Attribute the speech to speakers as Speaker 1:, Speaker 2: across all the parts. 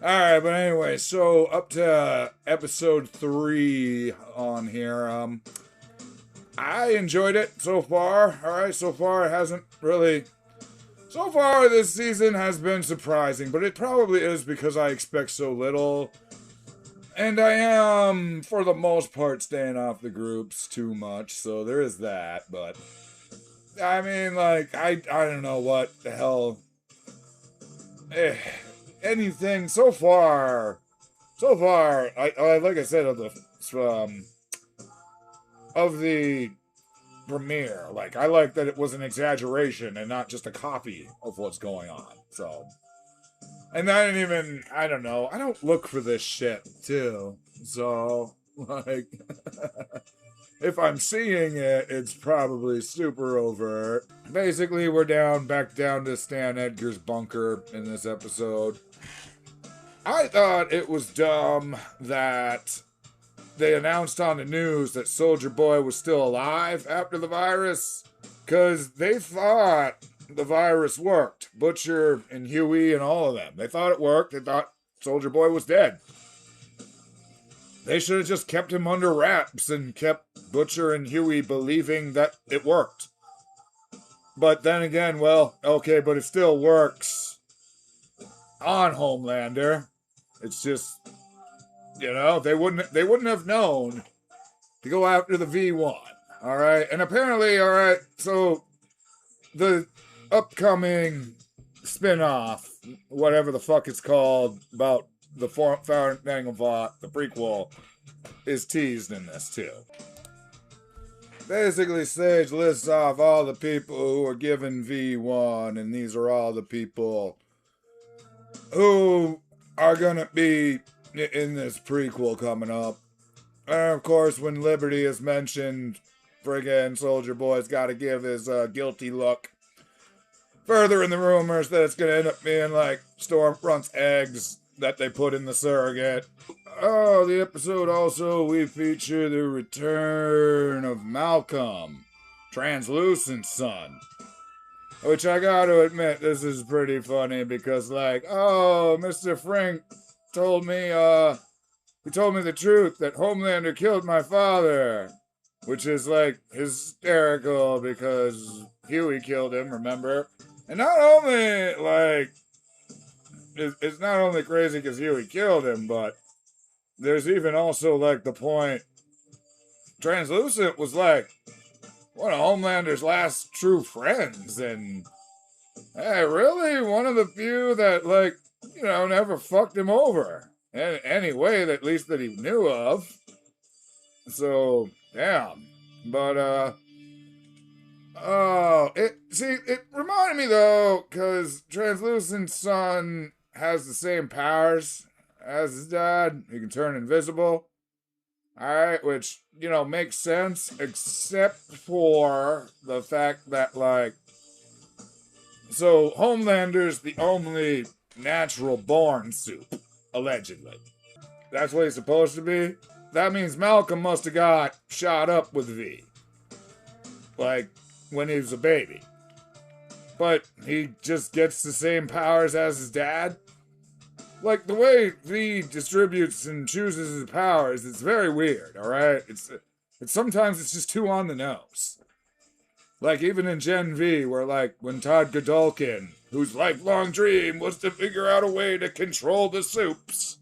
Speaker 1: Alright, but anyway, so up to episode 3 on here. I enjoyed it so far. Alright, so far it hasn't really. So far this season has been surprising, but it probably is because I expect so little. And I am, for the most part, staying off the groups too much, so there is that, but. I mean, like, I don't know what the hell. Eh, anything so far. So far, I like I said of the premiere, like I like that it was an exaggeration and not just a copy of what's going on. So, and I didn't even I don't know. I don't look for this shit too. So, like if I'm seeing it, it's probably super overt. Basically, we're back down to Stan Edgar's bunker in this episode. I thought it was dumb that they announced on the news that Soldier Boy was still alive after the virus, because they thought the virus worked. Butcher and Huey and all of them. They thought it worked. They thought Soldier Boy was dead. They should have just kept him under wraps and kept Butcher and Huey believing that it worked. But then again, well, okay, but it still works on Homelander. It's just, they wouldn't have known to go after the V1. All right, and apparently, all right, so the upcoming spin-off, whatever the fuck it's called, about the founding of the prequel, is teased in this too. Basically, Sage lists off all the people who are given V1, and these are all the people who are gonna be in this prequel coming up. And of course, when Liberty is mentioned, friggin' Soldier Boy's gotta give his guilty look. Further in the rumors that it's gonna end up being like Stormfront's eggs that they put in the surrogate. Oh, the episode also, we feature the return of Malcolm, Translucent's son. Which I gotta admit, this is pretty funny because, like, oh, Mr. Frank told me, he told me the truth that Homelander killed my father. Which is, like, hysterical because Huey killed him, remember? And not only, like, it's not only crazy because Huey killed him, but there's even also, like, the point Translucent was, like, one of Homelander's last true friends, and hey, really one of the few that, like, never fucked him over in any way that at least that he knew of. So, damn. But, oh, it reminded me though, because Translucent's son has the same powers as his dad. He can turn invisible. Alright, which, makes sense, except for the fact that, like, so Homelander's the only natural born soup, allegedly. That's what he's supposed to be. That means Malcolm must have got shot up with V. Like, when he was a baby. But he just gets the same powers as his dad. Like, the way V distributes and chooses his powers, it's very weird, alright? It's sometimes it's just too on the nose. Like, even in Gen V, where, like, when Todd Godolkin, whose lifelong dream was to figure out a way to control the soups,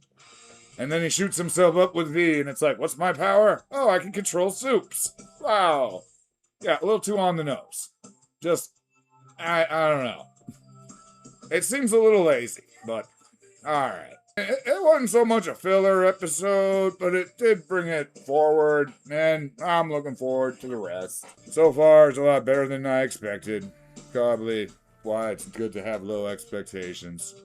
Speaker 1: and then he shoots himself up with V, and it's like, what's my power? Oh, I can control soups. Wow. Yeah, a little too on the nose. Just, I don't know. It seems a little lazy, but alright. It wasn't so much a filler episode, but it did bring it forward, and I'm looking forward to the rest. So far, it's a lot better than I expected. Probably why it's good to have low expectations.